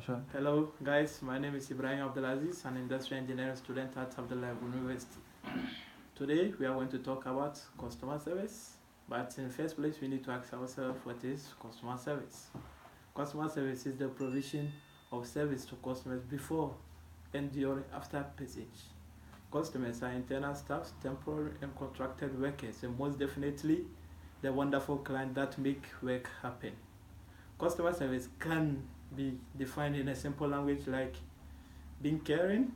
Sure. Hello guys, my name is Ibrahim Abdelaziz, an industrial engineering student at Abdullah University. Today we are going to talk about customer service, but in the first place we need to ask ourselves what is customer service. Customer service is the provision of service to customers before and during after purchase. Customers are internal staff, temporary and contracted workers, and most definitely the wonderful client that make work happen. Customer service can be defined in a simple language like being caring,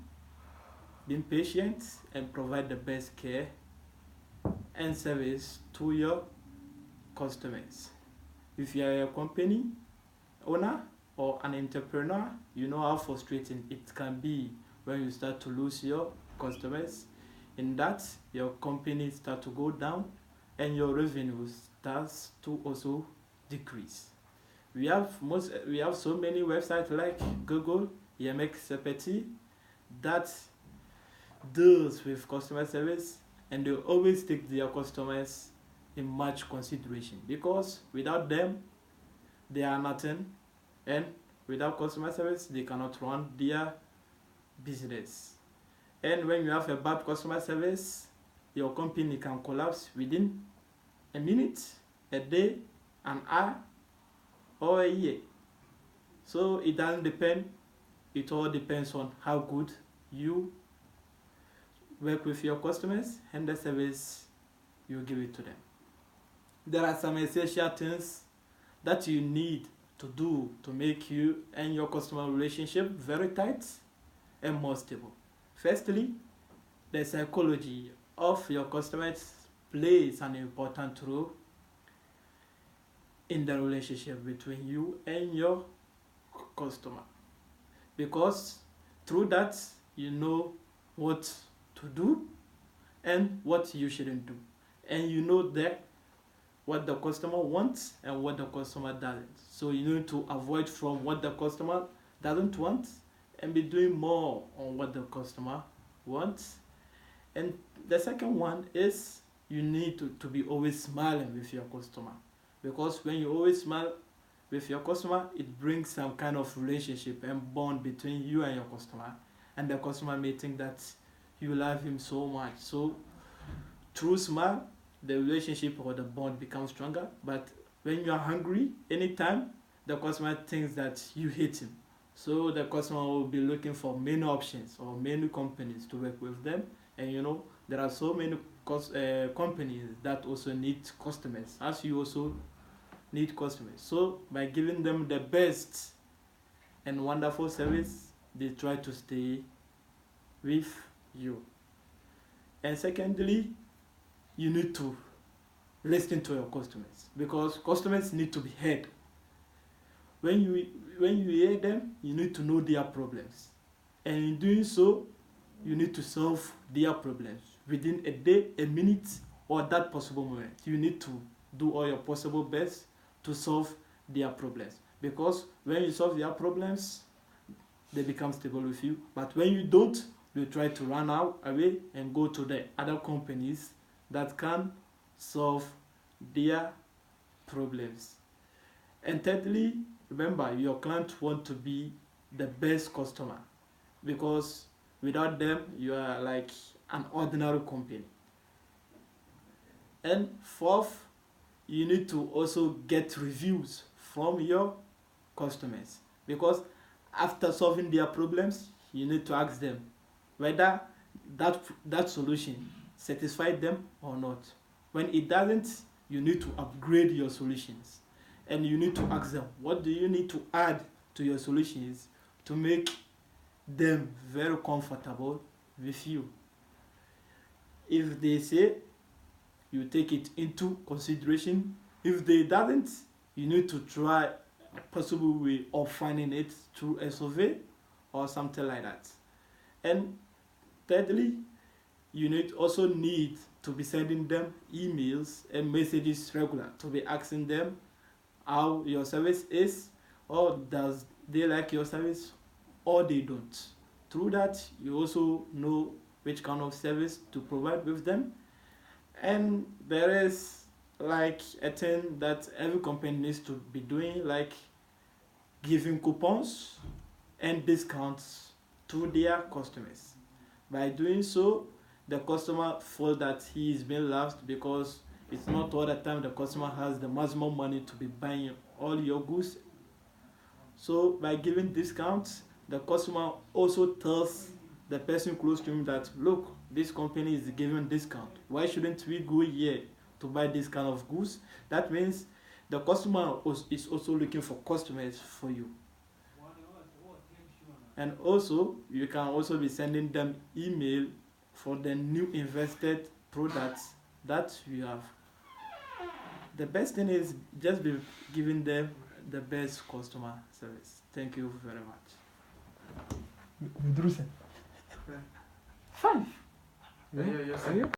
being patient, and provide the best care and service to your customers. If you are a company owner or an entrepreneur, you know how frustrating it can be when you start to lose your customers. In that, your company start to go down and your revenue starts to also decrease. We have so many websites like Google, Yemek Sepeti that deals with customer service, and they always take their customers in much consideration because without them they are nothing, and without customer service they cannot run their business. And when you have a bad customer service, your company can collapse within a minute, a day, an hour, or a year. So it doesn't depend, it all depends on how good you work with your customers and the service you give it to them. There are some essential things that you need to do to make you and your customer relationship very tight and more stable. Firstly, the psychology of your customers plays an important role in the relationship between you and your customer, because through that you know what to do and what you shouldn't do, and you know that what the customer wants and what the customer doesn't, so you need to avoid from what the customer doesn't want and be doing more on what the customer wants. And the second one is you need to be always smiling with your customer, because when you always smile with your customer, it brings some kind of relationship and bond between you and your customer, and the customer may think that you love him so much. So through smile, the relationship or the bond becomes stronger. But when you are hungry, anytime the customer thinks that you hate him, so the customer will be looking for many options or many companies to work with them. And you know there are so many companies that also need customers, as you also need customers. So by giving them the best and wonderful service, they try to stay with you. And secondly, you need to listen to your customers, because customers need to be heard. When you hear them, you need to know their problems, and in doing so you need to solve their problems within a day, a minute, or that possible moment. You need to do all your possible best to solve their problems, because when you solve their problems they become stable with you. But when you don't, you try to run out away and go to the other companies that can solve their problems. And thirdly, remember your client want to be the best customer, because without them you are like an ordinary company. And fourth, you need to also get reviews from your customers, because after solving their problems you need to ask them whether that solution satisfied them or not. When it doesn't, you need to upgrade your solutions, and you need to ask them what do you need to add to your solutions to make them very comfortable with you. If they say, you take it into consideration. If they doesn't, you need to try a possible way of finding it through a survey or something like that. And thirdly, you need to be sending them emails and messages regular, to be asking them how your service is, or does they like your service or they don't. Through that you also know which kind of service to provide with them. And there is like a thing that every company needs to be doing, like giving coupons earn discounts to their customers. By doing so, the customer feels that he is being loved, because it's not all the time the customer has the maximum money to be buying all your goods. So by giving discounts, the customer also tells the person close to him that, look, this company is giving discount. Why shouldn't we go here to buy this kind of goods? That means the customer is also looking for customers for you. And also, you can also be sending them email for the new invested products that you have. The best thing is just be giving them the best customer service. Thank you very much. 5. Yeah.